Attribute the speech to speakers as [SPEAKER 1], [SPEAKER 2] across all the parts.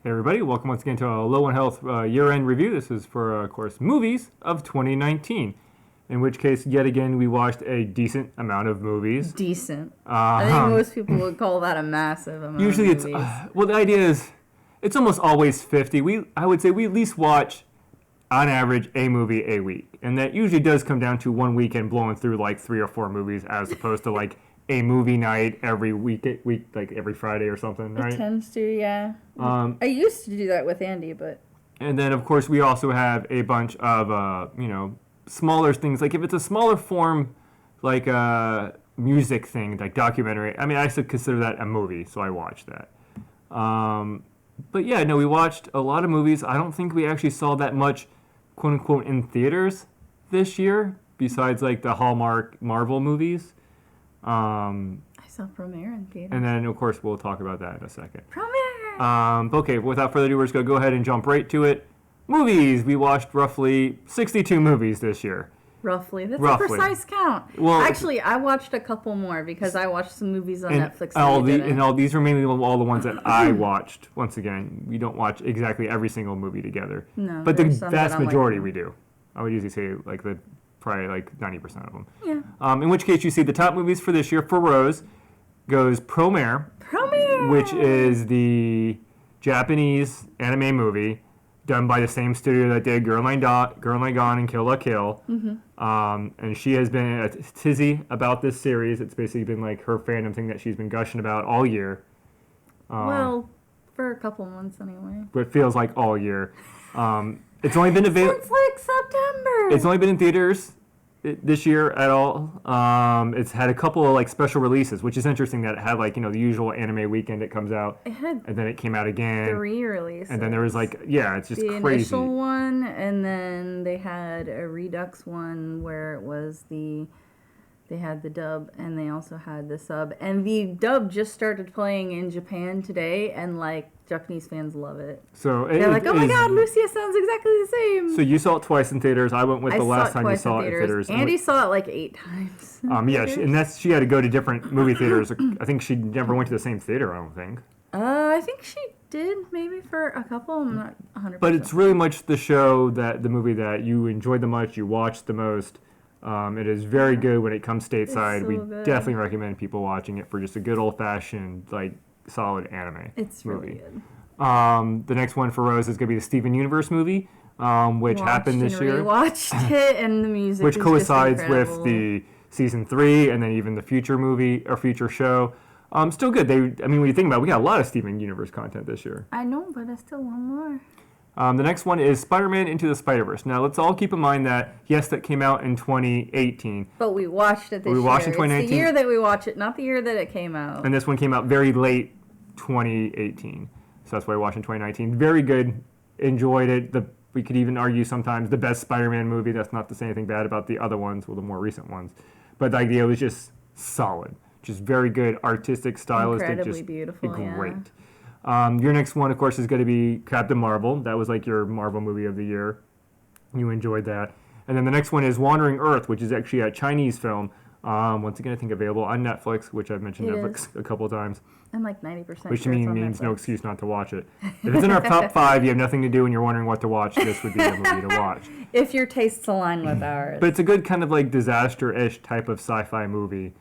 [SPEAKER 1] Hey everybody, welcome once again to a Low on Health year-end review. This is for, of course, movies of 2019. In which case, yet again, we watched a decent amount of movies.
[SPEAKER 2] Decent. I think most people would call that a massive amount
[SPEAKER 1] Usually
[SPEAKER 2] of movies.
[SPEAKER 1] well, the idea is, it's almost always 50. I would say we at least watch, on average, a movie a week. And that usually does come down to one weekend blowing through like 3 or 4 movies as opposed to like a movie night every week, like every Friday or something, right?
[SPEAKER 2] It tends to, yeah. I used to do that with Andy, but...
[SPEAKER 1] And then, of course, we also have a bunch of, smaller things. Like, if it's a smaller form, like a music thing, like documentary, I mean, I still consider that a movie, so I watch that. But, yeah, no, we watched a lot of movies. I don't think we actually saw that much, quote-unquote, in theaters this year, besides, like, the Hallmark Marvel movies.
[SPEAKER 2] I saw Promare in theater.
[SPEAKER 1] And then, of course, we'll talk about that in a second.
[SPEAKER 2] Promare!
[SPEAKER 1] Okay, without further ado, we're just going to go ahead and jump right to it. Movies! We watched roughly 62 movies this year.
[SPEAKER 2] Roughly. That's a precise count.
[SPEAKER 1] Well,
[SPEAKER 2] actually, I watched a couple more because I watched some movies on Netflix. And
[SPEAKER 1] all these are mainly all the ones that I watched. Once again, we don't watch exactly every single movie together.
[SPEAKER 2] No,
[SPEAKER 1] but the vast majority we do. I would usually say probably like 90% of them.
[SPEAKER 2] Yeah.
[SPEAKER 1] In which case, you see the top movies for this year for Rose goes Promare, which is the Japanese anime movie done by the same studio that did Girl Line Gone and Kill La Kill. Mm-hmm. And she has been a tizzy about this series. It's basically been like her fandom thing that she's been gushing about all year.
[SPEAKER 2] Well, for a couple months anyway.
[SPEAKER 1] But it feels like all year. It's only been available.
[SPEAKER 2] Since like September.
[SPEAKER 1] It's only been in theaters this year at all. It's had a couple of like special releases, which is interesting that it had like, the usual anime weekend it comes out.
[SPEAKER 2] It had
[SPEAKER 1] and then it came out again.
[SPEAKER 2] 3 releases.
[SPEAKER 1] And then there was like, it's just
[SPEAKER 2] the
[SPEAKER 1] crazy.
[SPEAKER 2] The initial one, and then they had a Redux one where it was they had the dub, and they also had the sub. And the dub just started playing in Japan today, and like Japanese fans love it.
[SPEAKER 1] So
[SPEAKER 2] they're like, oh my god, Lucia sounds exactly the same.
[SPEAKER 1] So you saw it twice in theaters. I went with the last time you saw it in theaters.
[SPEAKER 2] Andy saw it like 8 times.
[SPEAKER 1] She had to go to different movie theaters. I think she never went to the same theater, I don't think.
[SPEAKER 2] I think she did, maybe for a couple. I'm not 100%.
[SPEAKER 1] But it's really much the movie that you enjoyed the most, you watched the most. It is very good when it comes stateside. We definitely recommend people watching it for just a good old-fashioned, like, solid anime movie.
[SPEAKER 2] Really good.
[SPEAKER 1] The next one for Rose is going to be the Steven Universe movie, which happened this year.
[SPEAKER 2] Watched it, and the music
[SPEAKER 1] which
[SPEAKER 2] is
[SPEAKER 1] coincides
[SPEAKER 2] just
[SPEAKER 1] with the season 3 and then even the future movie or future show. Still good. When you think about it, we got a lot of Steven Universe content this year.
[SPEAKER 2] I know, but I still want more.
[SPEAKER 1] The next one is Spider-Man Into the Spiderverse. Now, let's all keep in mind that, yes, that came out in 2018.
[SPEAKER 2] But we watched it this year.
[SPEAKER 1] We watched it in 2019.
[SPEAKER 2] It's the year that we watched it, not the year that it came out.
[SPEAKER 1] And this one came out very late 2018. So that's why we watched it in 2019. Very good. Enjoyed it. We could even argue sometimes the best Spider-Man movie. That's not to say anything bad about the other ones, the more recent ones. But the idea was just solid. Just very good, artistic, stylistic.
[SPEAKER 2] Incredibly beautiful,
[SPEAKER 1] great. Your next one, of course, is going to be Captain Marvel. That was like your Marvel movie of the year. You enjoyed that. And then the next one is Wandering Earth, which is actually a Chinese film. Once again, I think available on Netflix, which I've mentioned Netflix a couple of times.
[SPEAKER 2] I'm like 90%
[SPEAKER 1] which
[SPEAKER 2] sure
[SPEAKER 1] means no excuse not to watch it. If it's in our top 5, you have nothing to do and you're wondering what to watch, this would be the movie to watch.
[SPEAKER 2] If your tastes align with ours.
[SPEAKER 1] But it's a good kind of like disaster-ish type of sci-fi movie.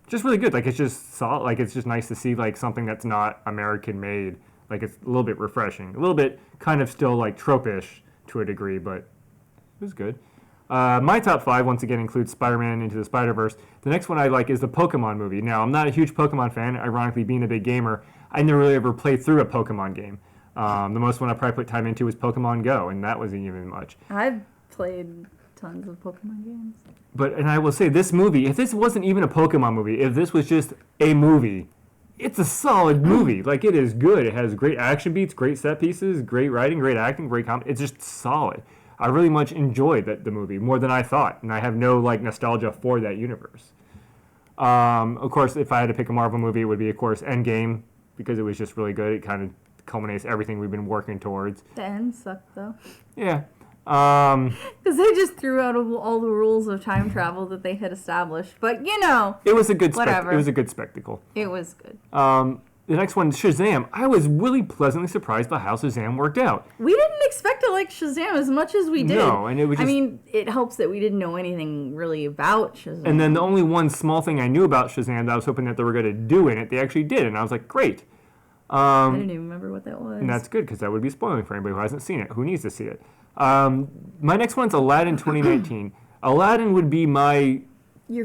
[SPEAKER 1] Just really good. Like, it's just solid. Like, it's just nice to see like something that's not American made. Like, it's a little bit refreshing. A little bit kind of still like trope-ish to a degree, but it was good. My top 5 once again includes Spider-Man Into the Spiderverse. The next one I like is the Pokemon movie. Now, I'm not a huge Pokemon fan. Ironically, being a big gamer, I never really ever played through a Pokemon game. The most one I probably put time into was Pokemon Go, and that wasn't even much.
[SPEAKER 2] I've played tons of Pokemon games.
[SPEAKER 1] And I will say, this movie, if this wasn't even a Pokemon movie, if this was just a movie, it's a solid movie. Like, it is good. It has great action beats, great set pieces, great writing, great acting, great comedy. It's just solid. I really much enjoyed the movie, more than I thought, and I have no like nostalgia for that universe. Of course, if I had to pick a Marvel movie, it would be, of course, Endgame, because it was just really good. It kind of culminates everything we've been working towards.
[SPEAKER 2] The end sucked, though.
[SPEAKER 1] Yeah.
[SPEAKER 2] Because they just threw out all the rules of time travel that they had established. But,
[SPEAKER 1] it was a good
[SPEAKER 2] whatever.
[SPEAKER 1] It was a good spectacle.
[SPEAKER 2] It was good.
[SPEAKER 1] The next one, Shazam. I was really pleasantly surprised by how Shazam worked out.
[SPEAKER 2] We didn't expect to like Shazam as much as we did.
[SPEAKER 1] No, and it was just...
[SPEAKER 2] I mean, it helps that we didn't know anything really about Shazam.
[SPEAKER 1] And then the only one small thing I knew about Shazam that I was hoping that they were going to do in it, they actually did. And I was like, great.
[SPEAKER 2] I didn't even remember what that was.
[SPEAKER 1] And that's good, because that would be spoiling for anybody who hasn't seen it. Who needs to see it? My next one's Aladdin 2019. Aladdin would be my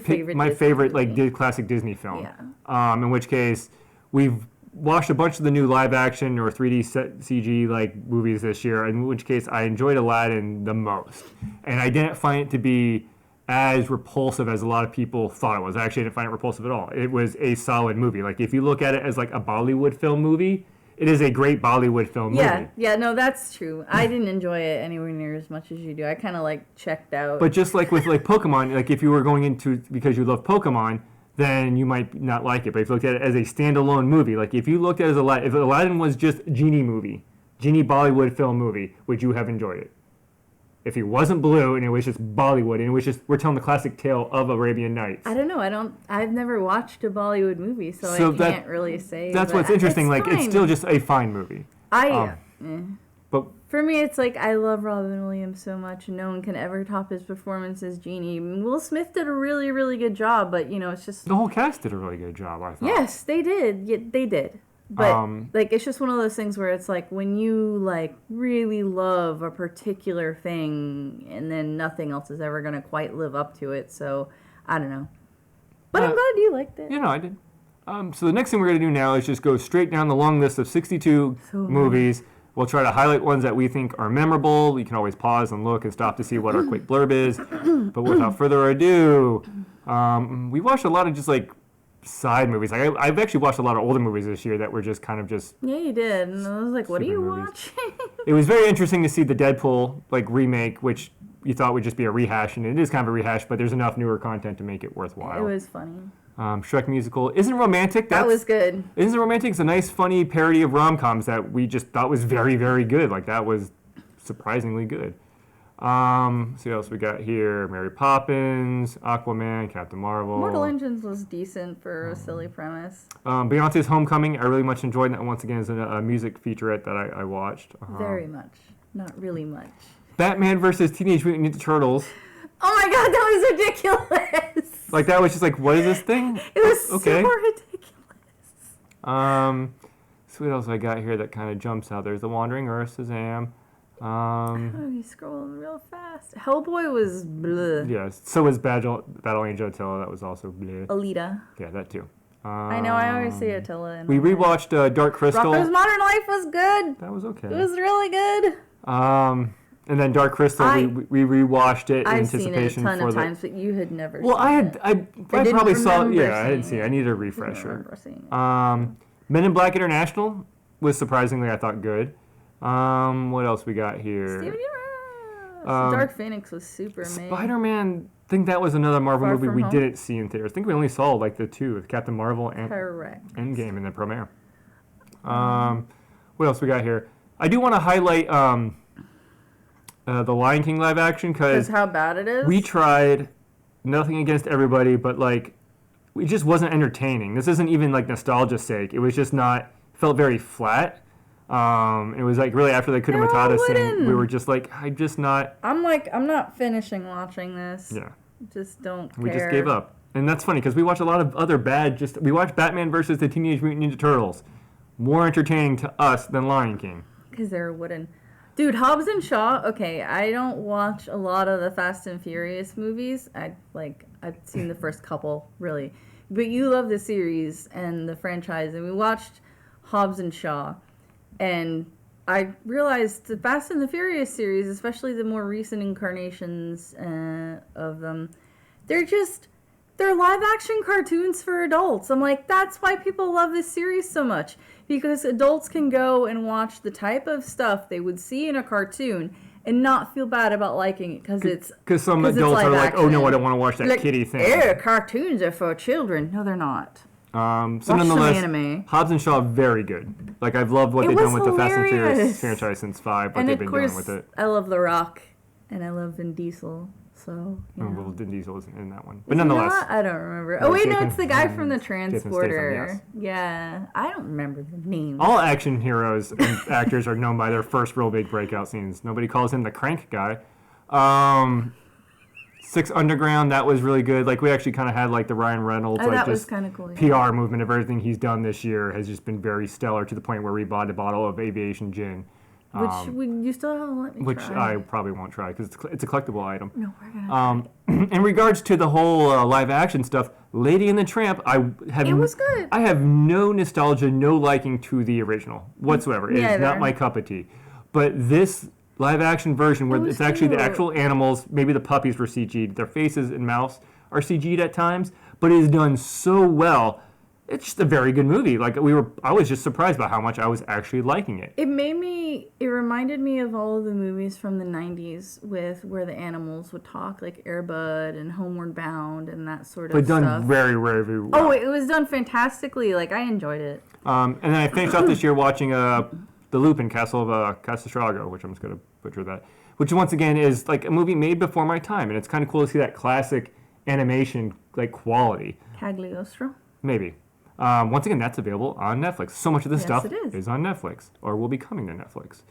[SPEAKER 1] favorite like classic Disney film.
[SPEAKER 2] Yeah.
[SPEAKER 1] In which case, we've watched a bunch of the new live action or 3D CG like movies this year. In which case, I enjoyed Aladdin the most, and I didn't find it to be as repulsive as a lot of people thought it was. I actually didn't find it repulsive at all. It was a solid movie. Like if you look at it as like a Bollywood film movie, it is a great Bollywood film movie.
[SPEAKER 2] Yeah, no, that's true. I didn't enjoy it anywhere near as much as you do. I kind of like checked out.
[SPEAKER 1] But just like with like Pokemon, like if you were going into because you love Pokemon, then you might not like it. But if you looked at it as a standalone movie, like if you looked at it as if Aladdin was just Genie Bollywood film movie, would you have enjoyed it? If he wasn't blue and it was just Bollywood and it was just we're telling the classic tale of Arabian Nights.
[SPEAKER 2] I don't know. I've never watched a Bollywood movie, so I can't really say.
[SPEAKER 1] That's what's interesting. Like it's still just a fine movie. But
[SPEAKER 2] for me, it's like I love Robin Williams so much, and no one can ever top his performance as Genie. Will Smith did a really, really good job, but it's just
[SPEAKER 1] the whole cast did a really good job. I thought.
[SPEAKER 2] Yes, they did. Yeah, they did. But like it's just one of those things where it's like when you like really love a particular thing, and then nothing else is ever gonna quite live up to it. So I don't know. But I'm glad you liked it.
[SPEAKER 1] I did. So the next thing we're gonna do now is just go straight down the long list of 62 movies. We'll try to highlight ones that we think are memorable. You can always pause and look and stop to see what our quick blurb is. But without further ado, we watched a lot of just like side movies. Like I've actually watched a lot of older movies this year that were just kind of just...
[SPEAKER 2] Yeah, you did. And I was like, what are you watching?
[SPEAKER 1] It was very interesting to see the Deadpool like remake, which you thought would just be a rehash, and it is kind of a rehash, but there's enough newer content to make it worthwhile.
[SPEAKER 2] It was funny.
[SPEAKER 1] Shrek musical Isn't Romantic.
[SPEAKER 2] That was good.
[SPEAKER 1] Isn't Romantic is a nice, funny parody of rom-coms that we just thought was very, very good. Like, that was surprisingly good. See what else we got here. Mary Poppins, Aquaman, Captain Marvel.
[SPEAKER 2] Mortal Engines was decent for a silly premise.
[SPEAKER 1] Beyonce's Homecoming, I really much enjoyed that. Once again, is a music featurette that I watched.
[SPEAKER 2] Very much. Not really much.
[SPEAKER 1] Batman versus Teenage Mutant Ninja Turtles.
[SPEAKER 2] Oh my god, that was ridiculous!
[SPEAKER 1] Like, that was just like, what is this thing?
[SPEAKER 2] It was so ridiculous.
[SPEAKER 1] So what else I got here that kind of jumps out? There's The Wandering Earth, Shazam.
[SPEAKER 2] He's scrolling real fast. Hellboy was bleh.
[SPEAKER 1] Yes, so was Battle Angel Attila. That was also bleh.
[SPEAKER 2] Alita.
[SPEAKER 1] Yeah, that too.
[SPEAKER 2] I know, I always say Attila.
[SPEAKER 1] We rewatched Dark Crystal.
[SPEAKER 2] Rocko's Modern Life was good.
[SPEAKER 1] That was okay.
[SPEAKER 2] It was really good.
[SPEAKER 1] And then Dark Crystal, we rewatched it in anticipation for
[SPEAKER 2] I've seen it a ton of times, but you had never
[SPEAKER 1] Well,
[SPEAKER 2] seen it.
[SPEAKER 1] I probably saw it. Yeah, I didn't see it. I needed a refresher. Men in Black International was surprisingly, I thought, good. What else we got here?
[SPEAKER 2] Steven Dark Phoenix was super amazing.
[SPEAKER 1] Spiderman, I think that was another Marvel
[SPEAKER 2] Far
[SPEAKER 1] movie
[SPEAKER 2] From
[SPEAKER 1] we
[SPEAKER 2] Home?
[SPEAKER 1] didn't see in theaters. I think we only saw like the two, with Captain Marvel and
[SPEAKER 2] Correct.
[SPEAKER 1] Endgame and then Promare. What else we got here? I do want to highlight the Lion King live action because
[SPEAKER 2] how bad it is.
[SPEAKER 1] We tried, nothing against everybody, but like it just wasn't entertaining. This isn't even like nostalgia's sake. It was just not, felt very flat. It was like really after the Kuna Matata scene, we were just like, I'm
[SPEAKER 2] not finishing watching this.
[SPEAKER 1] Yeah.
[SPEAKER 2] Just don't care.
[SPEAKER 1] We just gave up. And that's funny because we watched a lot of other we watched Batman versus the Teenage Mutant Ninja Turtles. More entertaining to us than Lion King.
[SPEAKER 2] Because they're wooden. Dude, Hobbs and Shaw, okay, I don't watch a lot of the Fast and Furious movies. I've seen the first couple, really. But you love the series and the franchise, and we watched Hobbs and Shaw. And I realized the Fast and the Furious series, especially the more recent incarnations of them, they're live action cartoons for adults. I'm like, that's why people love this series so much. Because adults can go and watch the type of stuff they would see in a cartoon and not feel bad about liking it
[SPEAKER 1] because some adults are like, oh no, I don't want to watch that kiddie thing.
[SPEAKER 2] Yeah, cartoons are for children. No, they're not.
[SPEAKER 1] So
[SPEAKER 2] watch
[SPEAKER 1] nonetheless,
[SPEAKER 2] some anime.
[SPEAKER 1] Hobbs and Shaw, very good. Like I've loved what they've done with the Fast and Furious franchise since 5, what they've been doing with it.
[SPEAKER 2] I love The Rock and I love Vin Diesel. So,
[SPEAKER 1] Oh, well, Vin Diesel isn't in that one. But
[SPEAKER 2] Is he
[SPEAKER 1] nonetheless.
[SPEAKER 2] not? I don't remember.
[SPEAKER 1] No,
[SPEAKER 2] Oh, wait, no,
[SPEAKER 1] Jason
[SPEAKER 2] it's the guy from the
[SPEAKER 1] Statham,
[SPEAKER 2] Transporter.
[SPEAKER 1] yes.
[SPEAKER 2] Yeah. I don't remember the name.
[SPEAKER 1] All action heroes and actors are known by their first real big breakout scenes. Nobody calls him the crank guy. Six Underground, that was really good. Like, we actually kind of had, like, the Ryan Reynolds,
[SPEAKER 2] Oh,
[SPEAKER 1] like,
[SPEAKER 2] that was
[SPEAKER 1] just
[SPEAKER 2] kind of cool. Yeah.
[SPEAKER 1] PR movement of everything he's done this year has just been very stellar to the point where we bought a bottle of aviation gin.
[SPEAKER 2] You still haven't let me
[SPEAKER 1] Which
[SPEAKER 2] try.
[SPEAKER 1] I probably won't try because it's a collectible item.
[SPEAKER 2] No, we're gonna
[SPEAKER 1] In regards to the whole live action stuff, Lady and the Tramp,
[SPEAKER 2] It was good.
[SPEAKER 1] I have no nostalgia, no liking to the original whatsoever. It is
[SPEAKER 2] Neither.
[SPEAKER 1] not my cup of tea. But this live action version, where
[SPEAKER 2] was
[SPEAKER 1] it's actually the
[SPEAKER 2] cute.
[SPEAKER 1] actual animals, maybe the puppies were CG'd, their faces and mouths are CG'd at times, but it is done so well. It's just a very good movie. Like, I was just surprised by how much I was actually liking it.
[SPEAKER 2] It reminded me of all of the movies from the 90s with where the animals would talk, like Air Bud and Homeward Bound and that sort of
[SPEAKER 1] But done
[SPEAKER 2] stuff.
[SPEAKER 1] very, very, very well.
[SPEAKER 2] Oh, it was done fantastically. Like, I enjoyed it.
[SPEAKER 1] And then I finished off this year watching the Lupin Castle of Casastrago, which I'm just going to butcher that, which once again is like a movie made before my time, and it's kind of cool to see that classic animation like quality.
[SPEAKER 2] Cagliostro?
[SPEAKER 1] Maybe. Once again, that's available on Netflix. So much of this
[SPEAKER 2] Yes,
[SPEAKER 1] stuff
[SPEAKER 2] it is.
[SPEAKER 1] on Netflix, or will be coming to Netflix.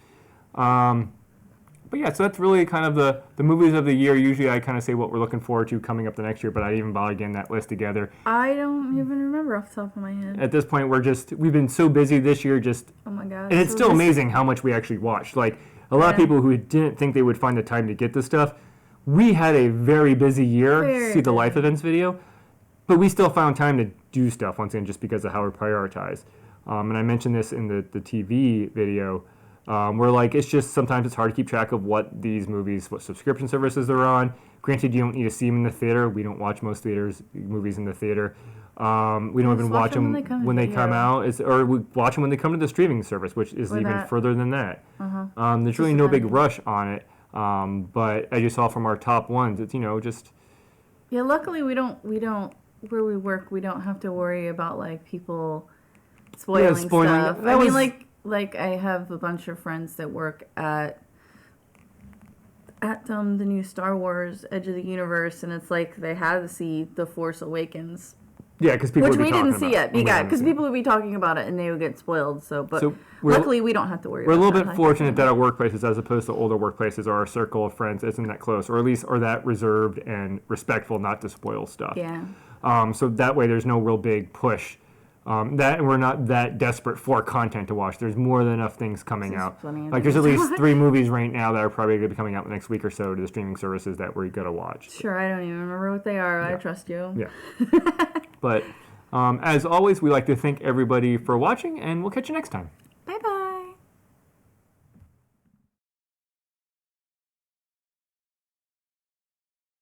[SPEAKER 1] But yeah, so that's really kind of the movies of the year. Usually I kind of say what we're looking forward to coming up the next year, but I didn't even bother getting that list together.
[SPEAKER 2] I don't even remember off the top of my head.
[SPEAKER 1] At this point, we've been so busy this year,
[SPEAKER 2] Oh my god.
[SPEAKER 1] and it's
[SPEAKER 2] So
[SPEAKER 1] still
[SPEAKER 2] this-
[SPEAKER 1] amazing how much we actually watched. Like, a lot of
[SPEAKER 2] Yeah.
[SPEAKER 1] people who didn't think they would find the time to get this stuff, we had a very busy year,
[SPEAKER 2] Very
[SPEAKER 1] see the life
[SPEAKER 2] busy.
[SPEAKER 1] events video, but we still found time to do stuff once again just because of how we prioritize. And I mentioned this in the TV video, where like it's just sometimes it's hard to keep track of what these movies, what subscription services they're on. Granted, you don't need to see them in the theater. We don't watch most movies in the theater. We don't even
[SPEAKER 2] Just
[SPEAKER 1] watch them when they come out. Or we watch them when they come to the streaming service, which is
[SPEAKER 2] Or
[SPEAKER 1] even
[SPEAKER 2] that.
[SPEAKER 1] further than that. There's really
[SPEAKER 2] Just
[SPEAKER 1] no big
[SPEAKER 2] depending.
[SPEAKER 1] rush on it. But as you saw from our top ones, it's just
[SPEAKER 2] Yeah, luckily we don't where we work, we don't have to worry about like people spoiling, stuff.
[SPEAKER 1] that
[SPEAKER 2] I mean,
[SPEAKER 1] was-
[SPEAKER 2] like I have a bunch of friends that work at the new Star Wars Edge of the Universe, and it's like they had to see The Force Awakens,
[SPEAKER 1] yeah, because people
[SPEAKER 2] which
[SPEAKER 1] would be
[SPEAKER 2] we
[SPEAKER 1] talking
[SPEAKER 2] didn't see
[SPEAKER 1] about
[SPEAKER 2] yet.
[SPEAKER 1] it, and we haven't
[SPEAKER 2] Because
[SPEAKER 1] seen it.
[SPEAKER 2] people would be talking about it and they would get spoiled. But
[SPEAKER 1] So we're-
[SPEAKER 2] luckily we don't have to worry.
[SPEAKER 1] We're a
[SPEAKER 2] about
[SPEAKER 1] little
[SPEAKER 2] that.
[SPEAKER 1] bit fortunate that our workplaces, as opposed to older workplaces, or our circle of friends isn't that close, or at least are that reserved and respectful, not to spoil stuff.
[SPEAKER 2] Yeah.
[SPEAKER 1] So that way, there's no real big push. And we're not that desperate for content to watch. There's more than enough things coming
[SPEAKER 2] There's
[SPEAKER 1] out.
[SPEAKER 2] plenty of
[SPEAKER 1] Like there's at
[SPEAKER 2] things to
[SPEAKER 1] least
[SPEAKER 2] watch.
[SPEAKER 1] 3 movies right now that are probably going to be coming out the next week or so to the streaming services that we're going to watch.
[SPEAKER 2] Sure, I don't even remember what they are. I trust you.
[SPEAKER 1] Yeah. But as always, we like to thank everybody for watching, and we'll catch you next time.